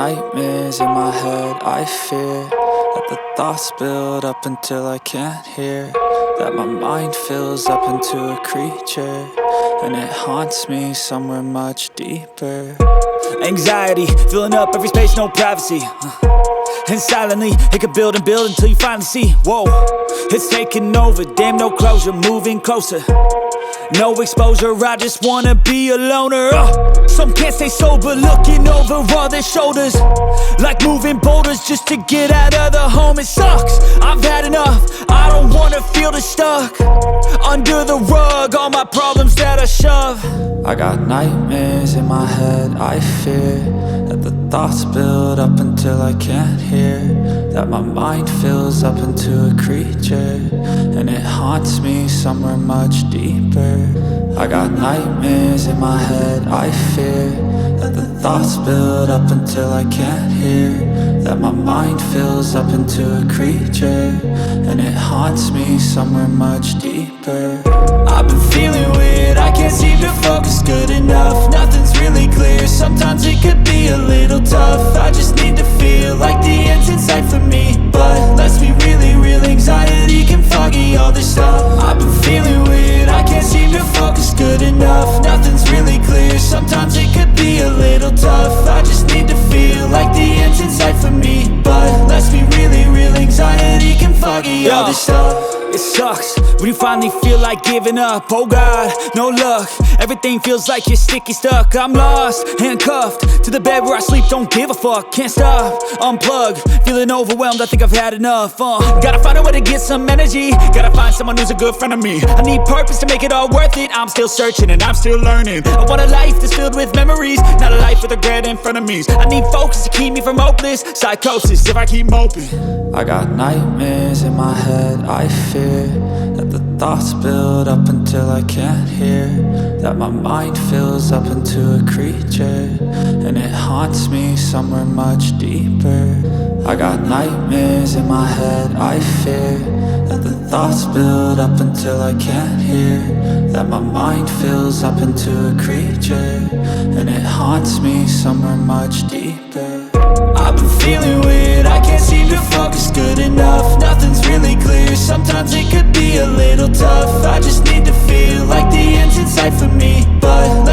nightmares in my head, I fear that the thoughts build up until I can't hear, that my mind fills up into a creature, and it haunts me somewhere much deeper. Anxiety, filling up every space, no privacy. And silently, it could build and build until you finally see, whoa, it's taking over, damn no closure, moving closer. No exposure, I just wanna be a loner. Some can't stay sober, looking over all their shoulders, like moving boulders just to get out of the home. It sucks, I've had enough, I don't wanna feel the stuck under the rug, all my problems that I shove. I got nightmares in my head, I fear that the thoughts build up until I can't hear, that my mind fills up into a creature, and it haunts me somewhere much deeper. I got nightmares in my head, I fear that the thoughts build up until I can't hear, that my mind fills up into a creature, and it haunts me somewhere much deeper. I've been feeling weird, I can't seem to focus good enough. Nothing's really clear, sometimes it could be a little tough. I just need to feel like the end's in sight for me, but let's be really real, anxiety can foggy all this stuff. I've been feeling weird, I can't seem to focus good enough. Nothing's really clear, sometimes it could be a little tough. I just need to feel like the end's in sight for me, but let's be really real, anxiety can foggy all this stuff. It sucks when you finally feel like giving up. Oh God, no luck, everything feels like you're sticky stuck. I'm lost, handcuffed to the bed where I sleep, don't give a fuck. Can't stop, unplug, feeling overwhelmed, I think I've had enough. Gotta find a way to get some energy, gotta find someone who's a good friend of me. I need purpose to make it all worth it, I'm still searching and I'm still learning. I want a life that's filled with memories, not a life with regret and frenemies. I need focus to keep me from hopeless psychosis if I keep moping. I got nightmares in my head, I fear that the thoughts build up until I can't hear, that my mind fills up into a creature, and it haunts me somewhere much deeper. I got nightmares in my head, I fear that the thoughts build up until I can't hear, that my mind fills up into a creature, and it haunts me somewhere much deeper. I've been feeling weird, I can't seem to focus good enough. Nothing's really clear, sometimes it could be a little tough. I just need to feel like the end's in sight for me, but